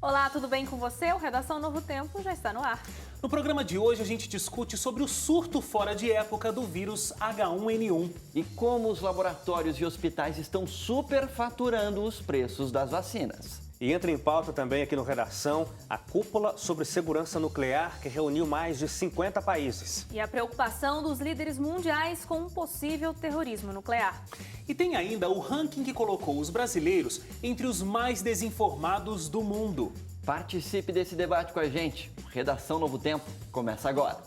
Olá, tudo bem com você? O Redação Novo Tempo já está no ar. No programa de hoje, a gente discute sobre o surto fora de época do vírus H1N1. E como os laboratórios e hospitais estão superfaturando os preços das vacinas. E entra em pauta também aqui no Redação a cúpula sobre segurança nuclear que reuniu mais de 50 países. E a preocupação dos líderes mundiais com um possível terrorismo nuclear. E tem ainda o ranking que colocou os brasileiros entre os mais desinformados do mundo. Participe desse debate com a gente. Redação Novo Tempo começa agora.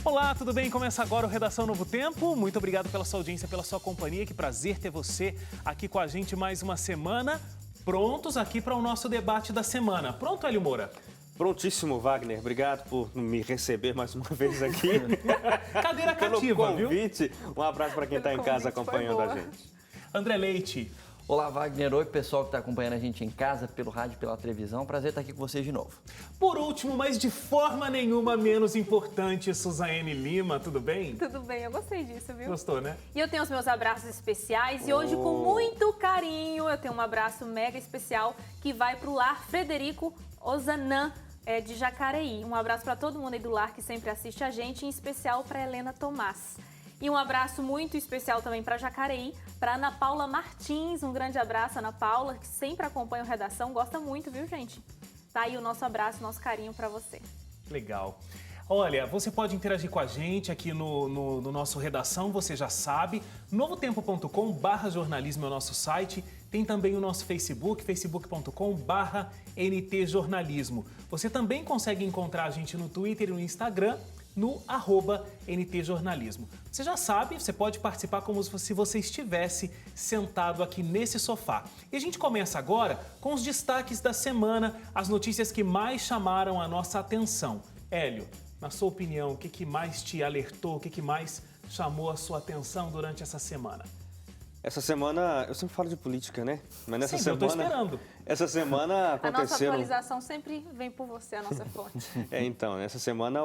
Olá, tudo bem? Começa agora o Redação Novo Tempo. Muito obrigado pela sua audiência, pela sua companhia. Que prazer ter você aqui com a gente mais uma semana. Prontos aqui para o nosso debate da semana. Pronto, Hélio Moura? Prontíssimo, Wagner. Obrigado por me receber mais uma vez aqui. Cadeira cativa, pelo convite. Um abraço para quem está em casa acompanhando a gente. André Leite. Olá, Wagner. Oi, pessoal que está acompanhando a gente em casa, pelo rádio e pela televisão. Prazer estar aqui com vocês de novo. Por último, mas de forma nenhuma menos importante, Suzane Lima. Tudo bem? Tudo bem, eu gostei disso, viu? Gostou, né? E eu tenho os meus abraços especiais e hoje, com muito carinho, eu tenho um abraço mega especial que vai para o Lar Frederico Ozanam, de Jacareí. Um abraço para todo mundo aí do lar que sempre assiste a gente, em especial para Helena Tomás. E um abraço muito especial também para Jacareí, para Ana Paula Martins. Um grande abraço, Ana Paula, que sempre acompanha o Redação. Gosta muito, viu, gente? Tá aí o nosso abraço, nosso carinho para você. Legal. Olha, você pode interagir com a gente aqui no nosso Redação, você já sabe. novotempo.com/jornalismo é o nosso site. Tem também o nosso Facebook, facebook.com/ntjornalismo. Você também consegue encontrar a gente no Twitter e no Instagram, no @ntjornalismo. Você já sabe, você pode participar como se você estivesse sentado aqui nesse sofá. E a gente começa agora com os destaques da semana, as notícias que mais chamaram a nossa atenção. Hélio, na sua opinião, o que mais te alertou, o que mais chamou a sua atenção durante essa semana? Essa semana, eu sempre falo de política, né? Mas nessa Sempre, semana, eu tô esperando. Essa semana A nossa aconteceram... atualização sempre vem por você, a nossa fonte. Então, nessa semana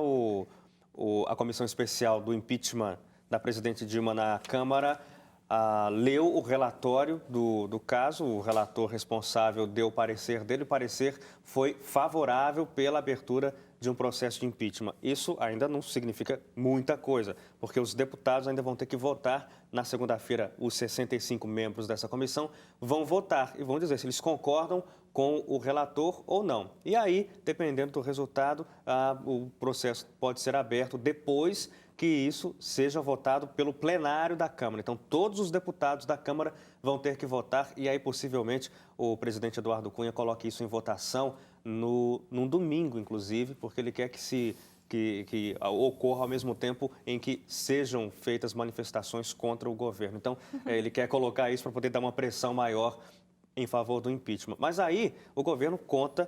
a comissão especial do impeachment da presidente Dilma na Câmara leu o relatório do caso. O relator responsável deu o parecer dele. O parecer foi favorável pela abertura de um processo de impeachment. Isso ainda não significa muita coisa, porque os deputados ainda vão ter que votar. Na segunda-feira, os 65 membros dessa comissão vão votar e vão dizer se eles concordam com o relator ou não. E aí, dependendo do resultado, o processo pode ser aberto depois que isso seja votado pelo plenário da Câmara. Então, todos os deputados da Câmara vão ter que votar e aí, possivelmente, o presidente Eduardo Cunha coloque isso em votação num domingo, inclusive, porque ele quer que ocorra ao mesmo tempo em que sejam feitas manifestações contra o governo. Então, ele quer colocar isso para poder dar uma pressão maior em favor do impeachment. Mas aí o governo conta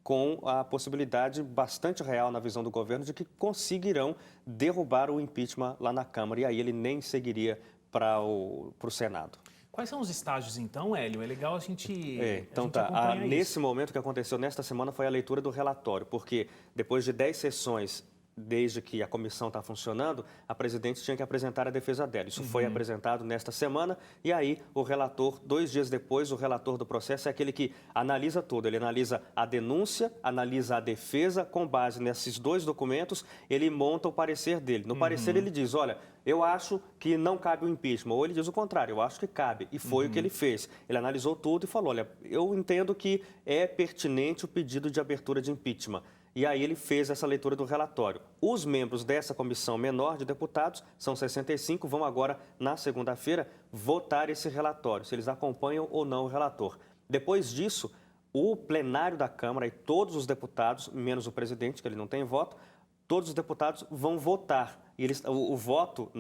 com a possibilidade bastante real na visão do governo de que conseguirão derrubar o impeachment lá na Câmara. E aí ele nem seguiria para o Senado. Quais são os estágios, então, Hélio? É legal a gente Nesse momento, o que aconteceu nesta semana foi a leitura do relatório, porque depois de 10 sessões, desde que a comissão está funcionando, a presidente tinha que apresentar a defesa dela. Isso foi apresentado nesta semana e aí o relator, 2 dias depois, o relator do processo é aquele que analisa tudo. Ele analisa a denúncia, analisa a defesa, com base nesses 2 documentos, ele monta o parecer dele. No parecer ele diz, olha, eu acho que não cabe o impeachment, ou ele diz o contrário, eu acho que cabe. E foi o que ele fez. Ele analisou tudo e falou, olha, eu entendo que é pertinente o pedido de abertura de impeachment. E aí ele fez essa leitura do relatório. Os membros dessa comissão menor de deputados, são 65, vão agora, na segunda-feira, votar esse relatório, se eles acompanham ou não o relator. Depois disso, o plenário da Câmara e todos os deputados, menos o presidente, que ele não tem voto, todos os deputados vão votar. E o voto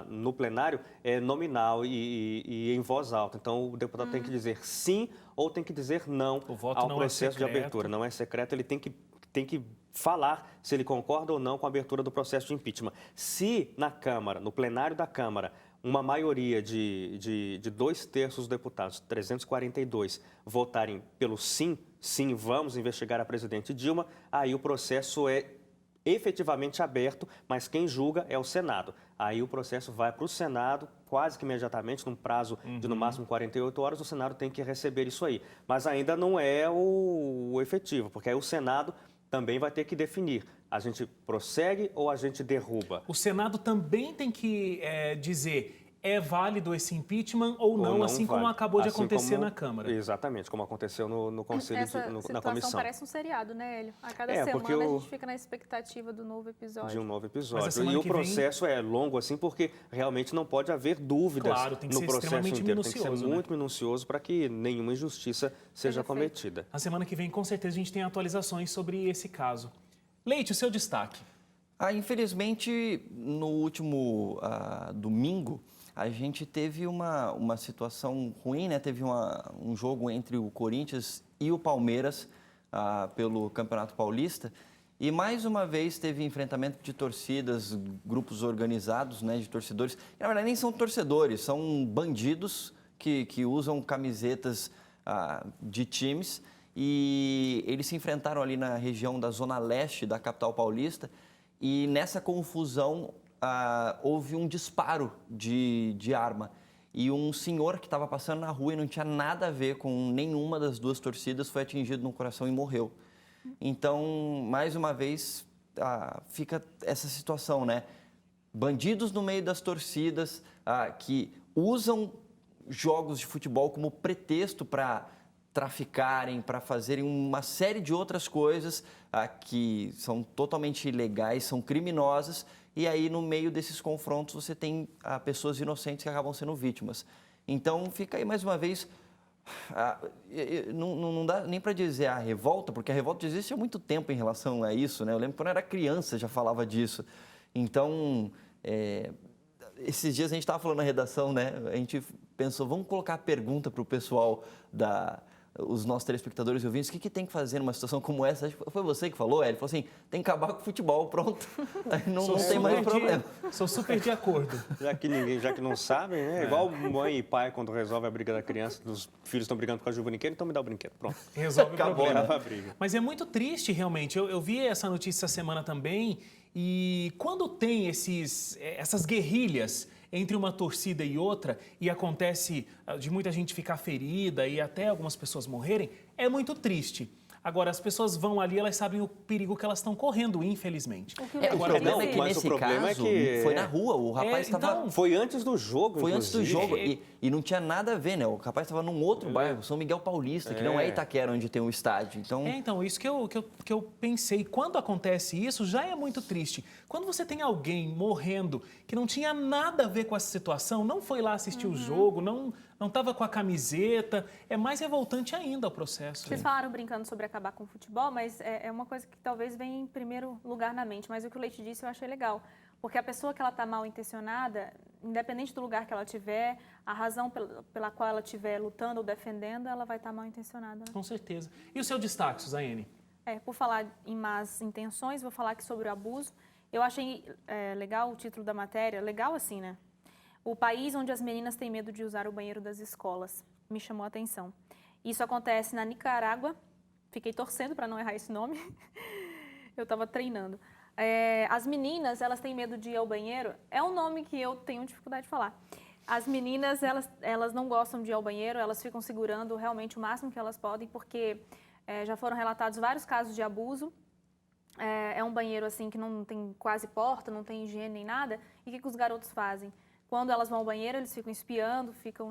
no plenário é nominal e em voz alta. Então, o deputado tem que dizer sim ou tem que dizer não ao processo de abertura. Não é secreto, ele tem que tem que falar se ele concorda ou não com a abertura do processo de impeachment. Se na Câmara, no plenário da Câmara, uma maioria de 2/3 dos deputados, 342, votarem pelo sim, vamos investigar a presidente Dilma, aí o processo é efetivamente aberto, mas quem julga é o Senado. Aí o processo vai para o Senado, quase que imediatamente, num prazo de no máximo 48 horas, o Senado tem que receber isso aí. Mas ainda não é o efetivo, porque aí o Senado também vai ter que definir. A gente prossegue ou a gente derruba? O Senado também tem que dizer é válido esse impeachment ou não, assim como vale. acabou de Assim acontecer como- na Câmara. Exatamente, como aconteceu no Conselho, Essa na situação comissão. parece um seriado, né, Hélio? A cada porque semana a gente fica na expectativa do novo episódio. De um novo Mas a episódio. semana E o que vem- processo é longo assim porque realmente não pode haver dúvidas Claro, tem que no ser processo extremamente inteiro. Tem que minucioso, ser né? muito minucioso para que nenhuma injustiça seja feito. cometida. Na semana que vem, com certeza, a gente tem atualizações sobre esse caso. Leite, o seu destaque. Infelizmente, no último domingo, a gente teve uma situação ruim, né? Teve um jogo entre o Corinthians e o Palmeiras pelo Campeonato Paulista. E mais uma vez teve enfrentamento de torcidas, grupos organizados, né, de torcedores. E, na verdade, nem são torcedores, são bandidos que usam camisetas de times. E eles se enfrentaram ali na região da Zona Leste da capital paulista. E nessa confusão houve um disparo de arma. E um senhor que estava passando na rua e não tinha nada a ver com nenhuma das duas torcidas foi atingido no coração e morreu. Então, mais uma vez, fica essa situação, né? Bandidos no meio das torcidas que usam jogos de futebol como pretexto para traficarem, para fazerem uma série de outras coisas que são totalmente ilegais, são criminosas. E aí, no meio desses confrontos, você tem pessoas inocentes que acabam sendo vítimas. Então, fica aí mais uma vez, não dá nem para dizer a revolta, porque a revolta existe há muito tempo em relação a isso, né? Eu lembro que quando eu era criança já falava disso. Então, esses dias a gente estava falando na redação, né? A gente pensou, vamos colocar a pergunta para o pessoal os nossos telespectadores e ouvintes, o que tem que fazer numa situação como essa? Acho que foi você que falou, Ele falou assim, tem que acabar com o futebol, pronto. Aí não tem mais problema. Sou super de acordo. Já que não sabem, né? Igual mãe e pai, quando resolve a briga da criança, os filhos estão brigando por causa do brinquedo, então me dá o brinquedo, pronto. Resolve Acabou, o problema. Acaba a briga. Mas é muito triste, realmente. Eu vi essa notícia essa semana também. E quando tem essas guerrilhas entre uma torcida e outra e acontece de muita gente ficar ferida e até algumas pessoas morrerem, é muito triste. Agora, as pessoas vão ali, elas sabem o perigo que elas estão correndo, infelizmente. O que O problema é que mas o nesse problema caso é que- foi na rua, o rapaz estava... então, Foi antes do jogo, Foi antes do inclusive. jogo e não tinha nada a ver, né? O rapaz estava num outro bairro, São Miguel Paulista, que não é Itaquera, onde tem um estádio. Então, isso que eu pensei. Quando acontece isso, já é muito triste. Quando você tem alguém morrendo que não tinha nada a ver com essa situação, não foi lá assistir o jogo, não estava com a camiseta, é mais revoltante ainda o processo. Vocês falaram brincando sobre acabar com o futebol, mas é uma coisa que talvez venha em primeiro lugar na mente. Mas o que o Leite disse eu achei legal. Porque a pessoa que ela está mal intencionada, independente do lugar que ela tiver, a razão pela qual ela estiver lutando ou defendendo, ela vai estar mal intencionada. Com certeza. E o seu destaque, Suzane? Por falar em más intenções, vou falar aqui sobre o abuso. Eu achei legal o título da matéria, legal assim, né? O país onde as meninas têm medo de usar o banheiro das escolas. Me chamou a atenção. Isso acontece na Nicarágua. Fiquei torcendo para não errar esse nome. Eu estava treinando. As meninas, elas têm medo de ir ao banheiro. É um nome que eu tenho dificuldade de falar. As meninas, elas não gostam de ir ao banheiro, elas ficam segurando realmente o máximo que elas podem, porque já foram relatados vários casos de abuso. É um banheiro assim que não tem quase porta, não tem higiene nem nada. E o que os garotos fazem? Quando elas vão ao banheiro, eles ficam espiando, ficam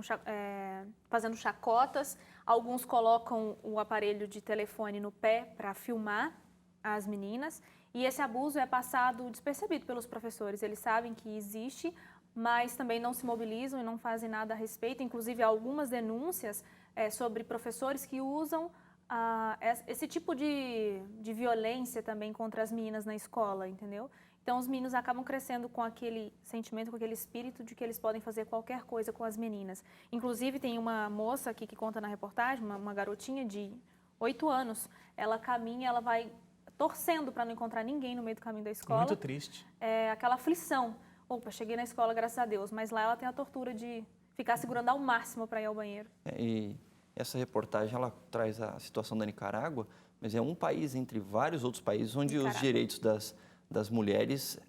fazendo chacotas. Alguns colocam o aparelho de telefone no pé para filmar as meninas. E esse abuso é passado despercebido pelos professores. Eles sabem que existe, mas também não se mobilizam e não fazem nada a respeito. Inclusive, há algumas denúncias sobre professores que usam esse tipo de violência também contra as meninas na escola, entendeu? Então, os meninos acabam crescendo com aquele sentimento, com aquele espírito de que eles podem fazer qualquer coisa com as meninas. Inclusive, tem uma moça aqui que conta na reportagem, uma garotinha de 8 anos, ela caminha, ela vai torcendo para não encontrar ninguém no meio do caminho da escola. Muito triste. É aquela aflição. Opa, cheguei na escola, graças a Deus, mas lá ela tem a tortura de ficar segurando ao máximo para ir ao banheiro. E essa reportagem, ela traz a situação da Nicarágua, mas é um país entre vários outros países onde os direitos das mulheres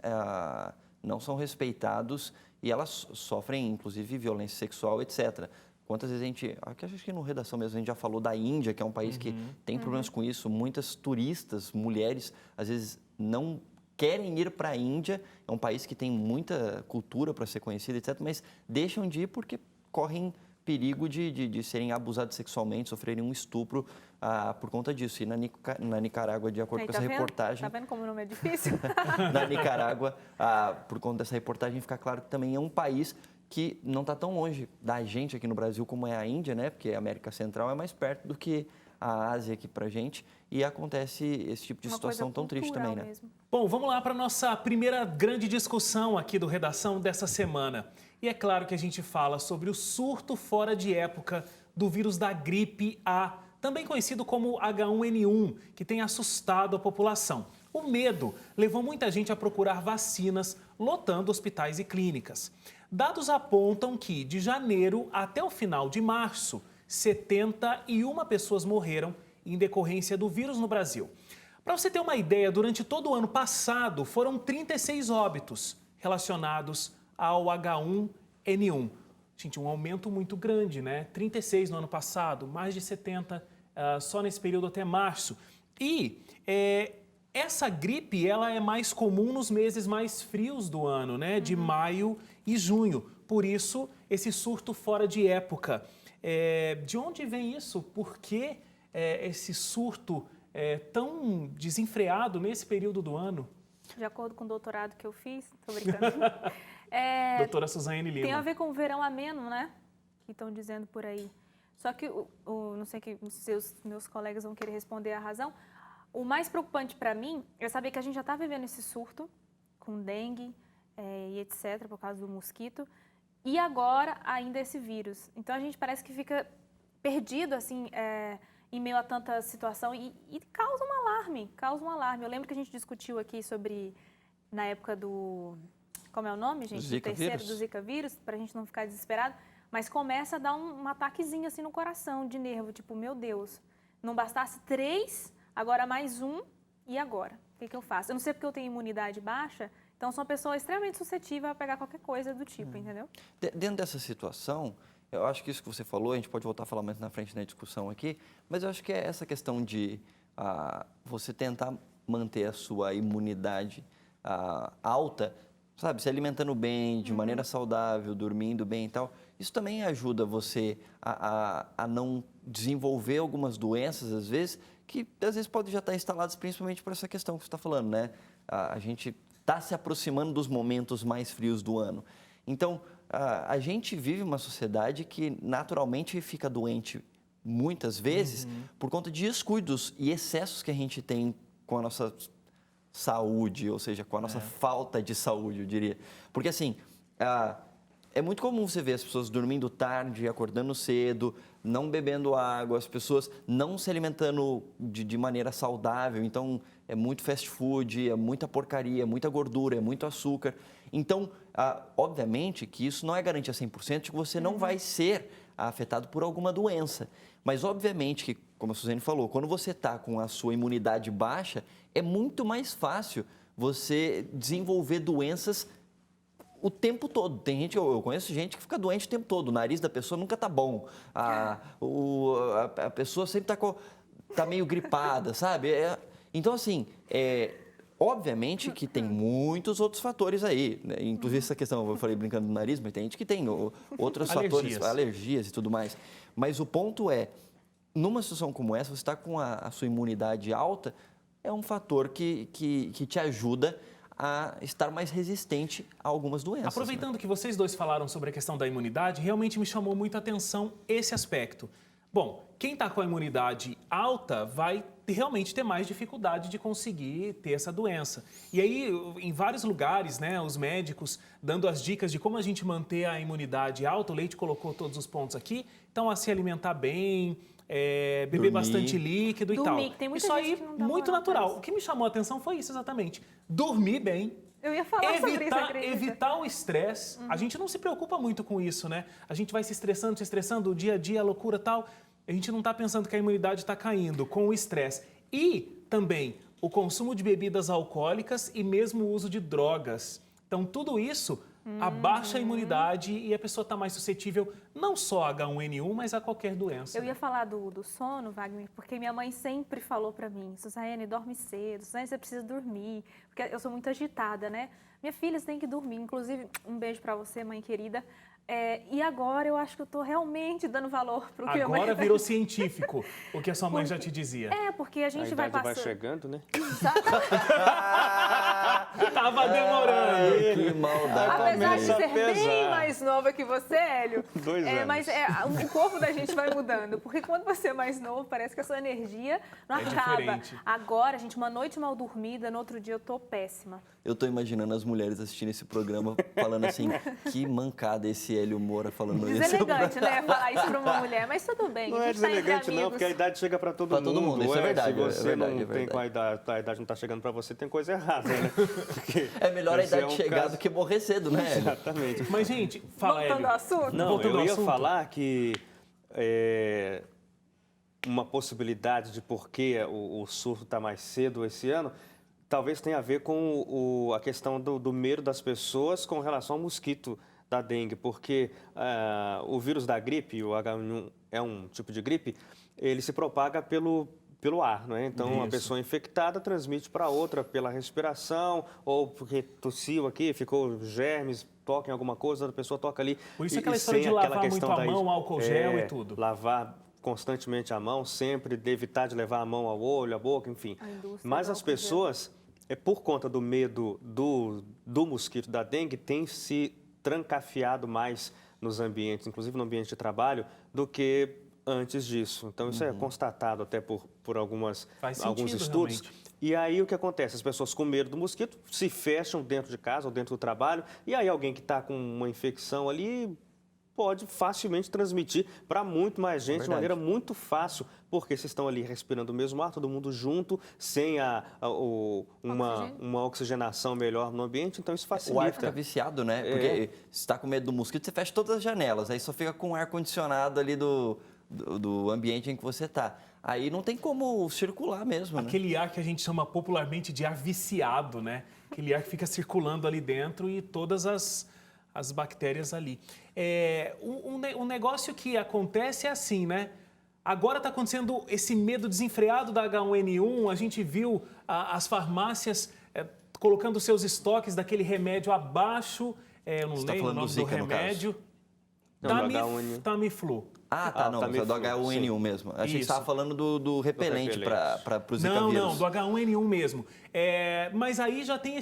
não são respeitados e elas sofrem, inclusive, violência sexual, etc. Quantas vezes a gente... Acho que no Redação mesmo a gente já falou da Índia, que é um país que tem problemas com isso. Muitas turistas, mulheres, às vezes não querem ir para a Índia. É um país que tem muita cultura para ser conhecido, etc. Mas deixam de ir porque correm perigo de serem abusados sexualmente, sofrerem um estupro por conta disso. E na Nicarágua, de acordo com essa reportagem... Tá vendo como o nome é difícil? Na Nicarágua, por conta dessa reportagem, fica claro que também é um país que não está tão longe da gente aqui no Brasil como é a Índia, né? Porque a América Central é mais perto do que a Ásia aqui pra gente. E acontece esse tipo de situação tão triste também, né? Mesmo. Bom, vamos lá para a nossa primeira grande discussão aqui do Redação dessa semana. E é claro que a gente fala sobre o surto fora de época do vírus da gripe A, também conhecido como H1N1, que tem assustado a população. O medo levou muita gente a procurar vacinas, lotando hospitais e clínicas. Dados apontam que, de janeiro até o final de março, 71 pessoas morreram em decorrência do vírus no Brasil. Para você ter uma ideia, durante todo o ano passado, foram 36 óbitos relacionados ao H1N1. Gente, um aumento muito grande, né? 36 no ano passado, mais de 70 só nesse período até março. E essa gripe, ela é mais comum nos meses mais frios do ano, né? De maio e junho. Por isso, esse surto fora de época. De onde vem isso? Por que esse surto tão desenfreado nesse período do ano? De acordo com o doutorado que eu fiz, tô brincando. Doutora Suzane Lima. Tem a ver com o verão ameno, né? Que estão dizendo por aí. Só que, não sei se os meus colegas vão querer responder a razão. O mais preocupante para mim é saber que a gente já está vivendo esse surto com dengue e etc, por causa do mosquito. E agora ainda esse vírus. Então a gente parece que fica perdido assim em meio a tanta situação e causa um alarme. Eu lembro que a gente discutiu aqui sobre, na época do... Como é o nome, gente? Zika vírus. Do Zika vírus, para a gente não ficar desesperado. Mas começa a dar um ataquezinho assim no coração, de nervo. Tipo, meu Deus, não bastasse 3, agora mais 1, e agora? O que eu faço? Eu não sei porque eu tenho imunidade baixa, então sou uma pessoa extremamente suscetível a pegar qualquer coisa do tipo, entendeu? Dentro dessa situação, eu acho que isso que você falou, a gente pode voltar a falar mais na frente na discussão aqui, mas eu acho que é essa questão de você tentar manter a sua imunidade alta, sabe, se alimentando bem, de maneira saudável, dormindo bem e tal. Isso também ajuda você a não desenvolver algumas doenças, às vezes, que às vezes podem já estar instaladas principalmente por essa questão que você está falando, né? A gente está se aproximando dos momentos mais frios do ano. Então, a gente vive uma sociedade que naturalmente fica doente muitas vezes por conta de descuidos e excessos que a gente tem com a nossa saúde, ou seja, com a nossa falta de saúde, eu diria. Porque assim, é muito comum você ver as pessoas dormindo tarde, acordando cedo, não bebendo água, as pessoas não se alimentando de maneira saudável. Então, é muito fast food, é muita porcaria, é muita gordura, é muito açúcar. Então, obviamente que isso não é garantia 100% de que você não vai ser afetado por alguma doença. Mas, obviamente que, como a Suzane falou, quando você está com a sua imunidade baixa, é muito mais fácil você desenvolver doenças o tempo todo. Tem gente, eu conheço gente que fica doente o tempo todo. O nariz da pessoa nunca tá bom. A pessoa sempre tá meio gripada, sabe? Então, assim, obviamente que tem muitos outros fatores aí, né? Inclusive essa questão, eu falei brincando do nariz, mas tem gente que tem outros fatores, alergias e tudo mais. Mas o ponto é, numa situação como essa, você está com a sua imunidade alta, é um fator que te ajuda a estar mais resistente a algumas doenças. Aproveitando, né? que vocês dois falaram sobre a questão da imunidade, realmente me chamou muita atenção esse aspecto. Bom, quem está com a imunidade alta vai realmente ter mais dificuldade de conseguir ter essa doença. E aí, em vários lugares, né, os médicos dando as dicas de como a gente manter a imunidade alta, o Leite colocou todos os pontos aqui, então a se alimentar bem, beber Dormir. bastante líquido e Dormir, tal. que tem muita isso gente aí, que não dá muito moral pra natural. isso. O que me chamou a atenção foi isso exatamente. Dormir bem. Eu ia falar sobre isso, acredita? Evitar o estresse. A gente não se preocupa muito com isso, né? A gente vai se estressando, o dia a dia, a loucura e tal. A gente não está pensando que a imunidade está caindo com o estresse. E também o consumo de bebidas alcoólicas e mesmo o uso de drogas. Então, tudo isso abaixa a imunidade e a pessoa está mais suscetível não só a H1N1, mas a qualquer doença. Eu ia falar do sono, Wagner, porque minha mãe sempre falou pra mim, Suzane, dorme cedo, Suzane, você precisa dormir, porque eu sou muito agitada, né? Minha filha, você tem que dormir, inclusive, um beijo pra você, mãe querida. E agora eu acho que eu tô realmente dando valor pro que minha mãe... Agora virou científico, o que a sua mãe já te dizia. Porque a gente A vai idade passando... vai chegando, né? Tava demorando. Que maldade. Apesar de começa a ser bem pesar. mais nova que você, Hélio, 2 anos. mas o corpo da gente vai mudando. Porque quando você é mais novo, parece que a sua energia não É acaba. diferente. Agora, gente, uma noite mal dormida, no outro dia eu tô péssima. Eu tô imaginando as mulheres assistindo esse programa falando assim, que mancada esse Hélio Moura falando isso. Deselegante, né? Falar isso pra uma mulher, mas tudo bem. Não a é gente tá entre deselegante, não, amigos. porque a idade chega para todo Pra mundo. todo mundo, isso é verdade, Se você é verdade, não é tem verdade. com a idade não está chegando para você, tem coisa errada, né? Porque É melhor a esse idade um chegar caso- do que morrer cedo, né, Hélio? Exatamente. Mas, gente, fala, Voltando Hélio. ao assunto? Não, Voltando eu ao ia assunto. falar que uma possibilidade de por que o surto está mais cedo esse ano, talvez tenha a ver com a questão do medo das pessoas com relação ao mosquito da dengue, porque o vírus da gripe, o H1N1 é um tipo de gripe, ele se propaga pelo ar, não é? Então, uma Isso. pessoa infectada transmite para outra pela respiração, ou porque tossiu aqui, ficou germes, toca em alguma coisa, a pessoa toca ali. Por isso E- aquela e história sem de aquela lavar questão muito a da mão, álcool gel e tudo. Lavar constantemente a mão, sempre de evitar de levar a mão ao olho, à boca, enfim. A indústria Mas do as álcool gel. pessoas, por conta do medo do mosquito da dengue, têm se trancafiado mais nos ambientes, inclusive no ambiente de trabalho, do que antes disso. Então, isso é constatado até por alguns Faz sentido, estudos. realmente. E aí o que acontece? As pessoas com medo do mosquito se fecham dentro de casa ou dentro do trabalho, e aí alguém que está com uma infecção ali pode facilmente transmitir para muito mais gente de Verdade. maneira muito fácil, porque vocês estão ali respirando o mesmo ar, todo mundo junto, sem Oxigênio. uma oxigenação melhor no ambiente, então isso facilita. O ar fica viciado, né? Porque se está com medo do mosquito, você fecha todas as janelas, aí só fica com o ar-condicionado ali do ambiente em que você está. Aí não tem como circular mesmo, né? Aquele ar que a gente chama popularmente de ar viciado, né? Aquele ar que fica circulando ali dentro e todas as bactérias ali. Um negócio que acontece é assim, né? Agora está acontecendo esse medo desenfreado da H1N1. A gente viu as farmácias colocando seus estoques daquele remédio abaixo. Eu não Você tá lembro o falando do nome do Zika, no caso? remédio. Não, do H1N1. Tamiflu. Ah, tá, não, Tamiflu, do H1N1 mesmo. Achei que você Isso. estava falando do repelente repelente. para o Zika Não, vírus. do H1N1 mesmo. Mas aí já tem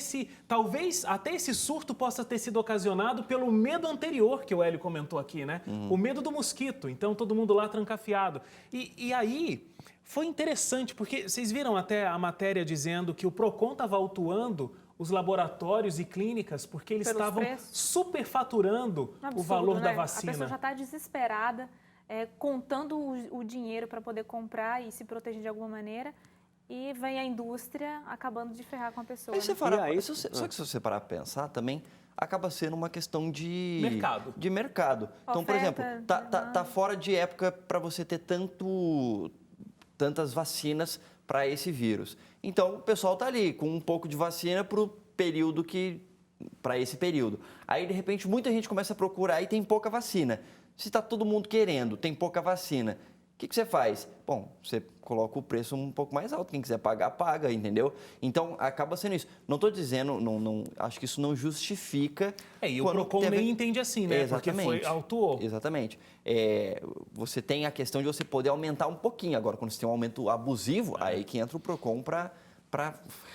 talvez até esse surto possa ter sido ocasionado pelo medo anterior que o Hélio comentou aqui, né? O medo do mosquito, então todo mundo lá trancafiado. E aí foi interessante, porque vocês viram até a matéria dizendo que o Procon estava autuando os laboratórios e clínicas porque eles Pelos estavam preços. superfaturando o Absurdo, valor da né? vacina. A pessoa já está desesperada, contando o dinheiro para poder comprar e se proteger de alguma maneira. E vem a indústria acabando de ferrar com a pessoa. Aí você né? fala, E aí- só que se você parar para pensar também, acaba sendo uma questão de Mercado. De mercado. Então, por Oferta, exemplo, tá fora de época para você ter tantas vacinas para esse vírus. Então, o pessoal tá ali com um pouco de vacina para esse período. Aí, de repente, muita gente começa a procurar e tem pouca vacina. Se está todo mundo querendo, tem pouca vacina, o que você faz? Bom, você coloca o preço um pouco mais alto. Quem quiser pagar, paga, entendeu? Então, acaba sendo isso. Não estou dizendo, acho que isso não justifica... E o quando Procon teve- nem entende assim, né? Porque autuou. Exatamente. Você tem a questão de você poder aumentar um pouquinho. Agora, quando você tem um aumento abusivo, aí que entra o Procon para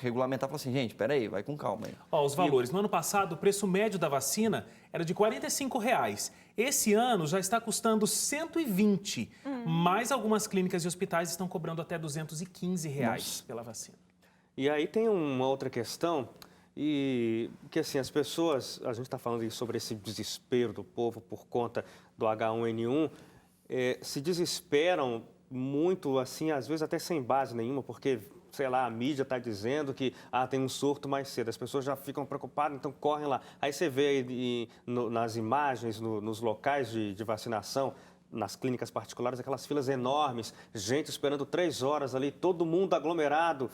regulamentar. Falar assim, gente, peraí, vai com calma aí. Ó, os valores. No ano passado, o preço médio da vacina era de R$ 45. Esse ano já está custando 120. Mas algumas clínicas e hospitais estão cobrando até R$ 215 pela vacina. E aí tem uma outra questão, e que assim, as pessoas, a gente está falando sobre esse desespero do povo por conta do H1N1, se desesperam muito, assim, às vezes até sem base nenhuma, porque, sei lá, a mídia está dizendo que tem um surto mais cedo, as pessoas já ficam preocupadas, então correm lá. Aí você vê aí nas imagens, nos locais de vacinação, nas clínicas particulares, aquelas filas enormes, gente esperando 3 horas ali, todo mundo aglomerado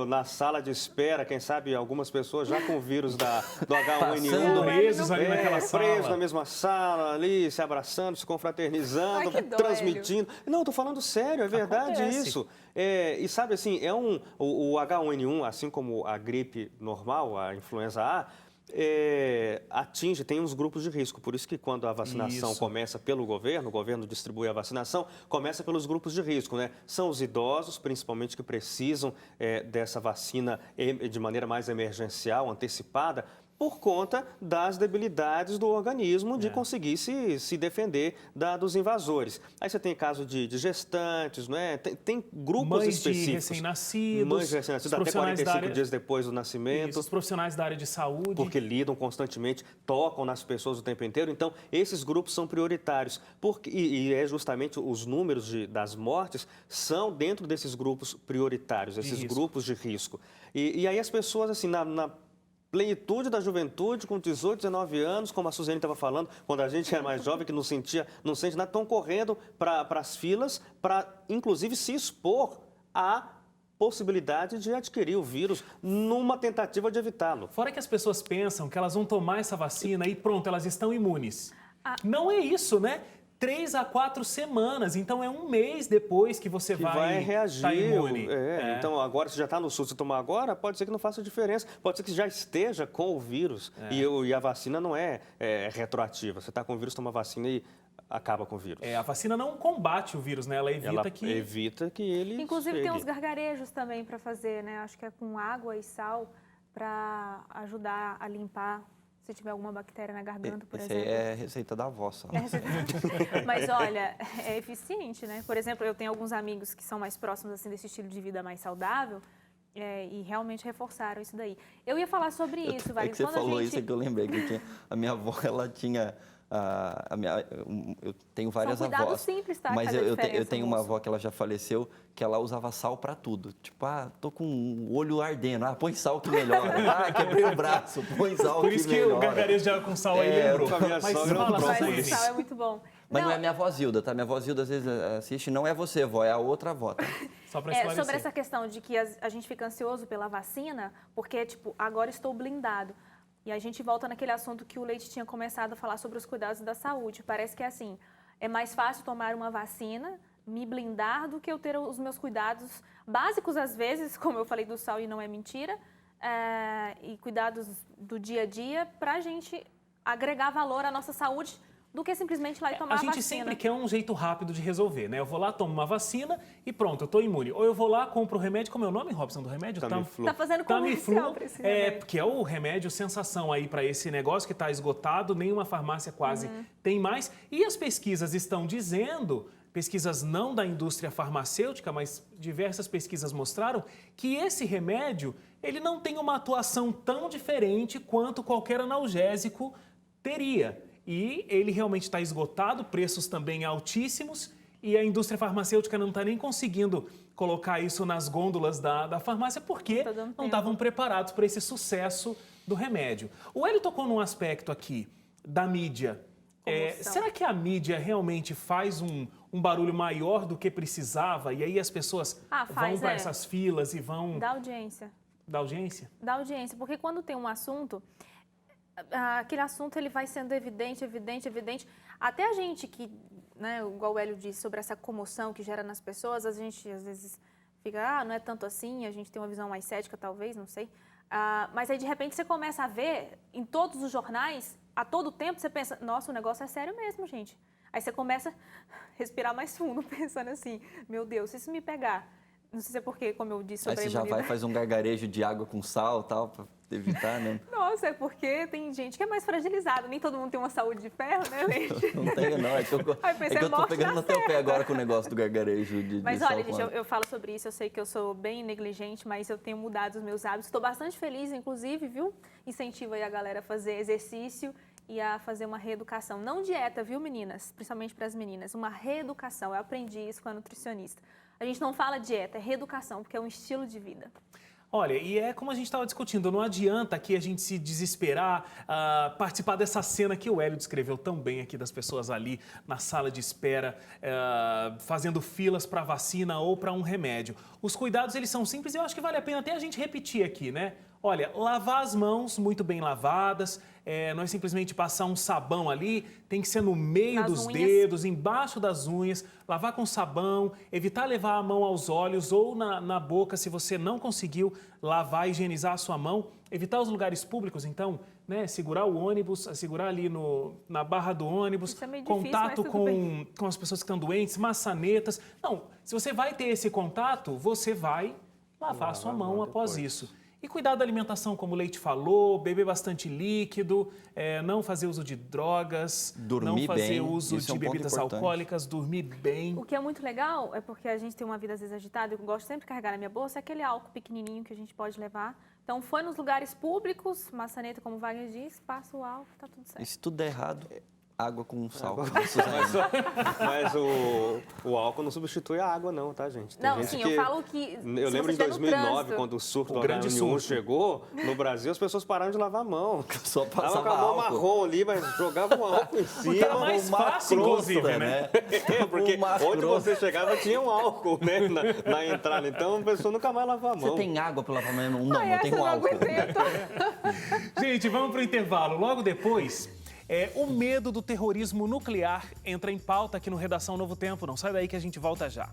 na sala de espera, quem sabe algumas pessoas já com o vírus do H1N1. Presos ali naquela sala. Presos na mesma sala, ali, se abraçando, se confraternizando, transmitindo. Não, estou falando sério, é verdade isso. E sabe assim, o H1N1, assim como a gripe normal, a influenza A, tem uns grupos de risco. Por isso que quando a vacinação começa pelo governo, o governo distribui a vacinação, começa pelos grupos de risco, né? São os idosos, principalmente, que precisam dessa vacina de maneira mais emergencial, antecipada, por conta das debilidades do organismo de conseguir se defender dos invasores. Aí você tem caso de gestantes, não é? Tem grupos específicos. De recém-nascidos. Mães de recém-nascidos, até 45 dias depois do nascimento. Isso, os profissionais da área de saúde. Porque lidam constantemente, tocam nas pessoas o tempo inteiro. Então, esses grupos são prioritários. E é justamente os números das mortes são dentro desses grupos prioritários, esses grupos de risco. E aí as pessoas, assim, na plenitude da juventude, com 18, 19 anos, como a Suzane estava falando, quando a gente era mais jovem, que não sente nada, estão correndo para as filas para, inclusive, se expor à possibilidade de adquirir o vírus numa tentativa de evitá-lo. Fora que as pessoas pensam que elas vão tomar essa vacina e pronto, elas estão imunes. Não é isso, né? 3 a 4 semanas, então é um mês depois que você vai reagir. Tá imune. Então, agora, se já está no SUS e tomar agora, pode ser que não faça diferença. Pode ser que já esteja com o vírus. E a vacina não é retroativa. Você está com o vírus, toma vacina e acaba com o vírus. A vacina não combate o vírus, né? Ela evita que ele Inclusive, tem uns gargarejos também para fazer, né? Acho que é com água e sal para ajudar a limpar se tiver alguma bactéria na garganta, por exemplo. Isso aí é receita da avó, só. Mas olha, é eficiente, né? Por exemplo, eu tenho alguns amigos que são mais próximos assim desse estilo de vida mais saudável e realmente reforçaram isso daí. Eu ia falar sobre isso, Valéria. Que você falou isso, é que eu lembrei que a minha avó, ela tinha... eu tenho várias avós. São cuidados simples, tá? Mas eu tenho uma avó que ela já faleceu, que ela usava sal para tudo. Tipo, tô com o olho ardendo. Põe sal que melhora. Quebrei o braço, põe sal que melhora. Por isso que o gargarejo já com sal aí lembrou. Mas o sal é muito bom. Mas não é minha avó Zilda, tá? Minha avó Zilda às vezes assiste, não é você, vó, é a outra avó, tá? Só para esclarecer. Sobre essa questão de que a gente fica ansioso pela vacina, porque, tipo, agora estou blindado. E a gente volta naquele assunto que o Leite tinha começado a falar sobre os cuidados da saúde. Parece que é assim, é mais fácil tomar uma vacina, me blindar, do que eu ter os meus cuidados básicos, às vezes, como eu falei do sal e não é mentira, e cuidados do dia a dia, para a gente agregar valor à nossa saúde, do que simplesmente ir lá e tomar a vacina. A gente sempre quer um jeito rápido de resolver, né? Eu vou lá, tomo uma vacina e pronto, eu estou imune. Ou eu vou lá, compro o remédio, como é o nome, Robson, do remédio? Tamiflu. Tá fazendo comercial para esse remédio. Que é o remédio sensação aí para esse negócio que está esgotado, nenhuma farmácia quase tem mais. E as pesquisas estão dizendo, pesquisas não da indústria farmacêutica, mas diversas pesquisas mostraram que esse remédio, ele não tem uma atuação tão diferente quanto qualquer analgésico teria. E ele realmente está esgotado, preços também altíssimos, e a indústria farmacêutica não está nem conseguindo colocar isso nas gôndolas da farmácia porque não estavam preparados para esse sucesso do remédio. O Hélio tocou num aspecto aqui da mídia. Será que a mídia realmente faz um barulho maior do que precisava e aí as pessoas vão para essas filas e vão... Da audiência. Da audiência? Da audiência, porque quando tem um assunto... aquele assunto ele vai sendo evidente. Até a gente que, né, igual o Hélio disse, sobre essa comoção que gera nas pessoas, a gente às vezes fica, não é tanto assim, a gente tem uma visão mais cética talvez, não sei. Mas aí de repente você começa a ver em todos os jornais, a todo tempo você pensa, nossa, o negócio é sério mesmo, gente. Aí você começa a respirar mais fundo, pensando assim, meu Deus, se isso me pegar, não sei se é porque, como eu disse sobre a imunidade. Aí você já vai faz um gargarejo de água com sal e tal, para evitar, né? Nossa, é porque tem gente que é mais fragilizada. Nem todo mundo tem uma saúde de ferro, né, Leite? Não tem, não. É que eu tô pegando no teu pé agora com o negócio do gargarejo de Mas de olha, sal, gente, eu falo sobre isso. Eu sei que eu sou bem negligente, mas eu tenho mudado os meus hábitos. Estou bastante feliz, inclusive, viu? Incentivo aí a galera a fazer exercício e a fazer uma reeducação. Não dieta, viu, meninas? Principalmente para as meninas. Uma reeducação. Eu aprendi isso com a nutricionista. A gente não fala dieta, é reeducação, porque é um estilo de vida. Olha, e é como a gente estava discutindo, não adianta aqui a gente se desesperar, participar dessa cena que o Hélio descreveu tão bem aqui, das pessoas ali na sala de espera, fazendo filas para vacina ou para um remédio. Os cuidados, eles são simples e eu acho que vale a pena até a gente repetir aqui, né? Olha, lavar as mãos muito bem lavadas, não é simplesmente passar um sabão ali, tem que ser no meio dos dedos, embaixo das unhas, lavar com sabão, evitar levar a mão aos olhos ou na boca se você não conseguiu lavar, higienizar a sua mão, evitar os lugares públicos, então, né, segurar o ônibus, segurar ali na barra do ônibus, isso é meio contato difícil, com as pessoas que estão doentes, maçanetas. Não, se você vai ter esse contato, você vai lavar a sua mão após isso. E cuidar da alimentação, como o Leite falou, beber bastante líquido, não fazer uso de drogas, dormir não fazer bem, uso isso é de um ponto bebidas importante. alcoólicas, dormir bem. O que é muito legal é porque a gente tem uma vida às vezes agitada, eu gosto sempre de carregar na minha bolsa, é aquele álcool pequenininho que a gente pode levar. Então, foi nos lugares públicos, maçaneta, como o Wagner diz, passa o álcool, tá tudo certo. E se tudo der errado, água com sal. Mas o álcool não substitui a água, não, tá, gente? Tem Não, gente sim, que... eu falo que... Eu lembro em 2009, quando o surto do H1N1 chegou, no Brasil as pessoas pararam de lavar a mão. Só Tava passava com a mão álcool. marrom ali, mas jogavam álcool em cima. Era mais fácil, inclusive, né? Porque onde você chegava tinha um álcool, né, na entrada. Então a pessoa nunca mais lavava a mão. Você tem água para lavar a mão? Não, Ai, não tem essa eu não álcool. aguentei, Gente, vamos para o intervalo. Logo depois, o medo do terrorismo nuclear entra em pauta aqui no Redação Novo Tempo. Não sai daí que a gente volta já.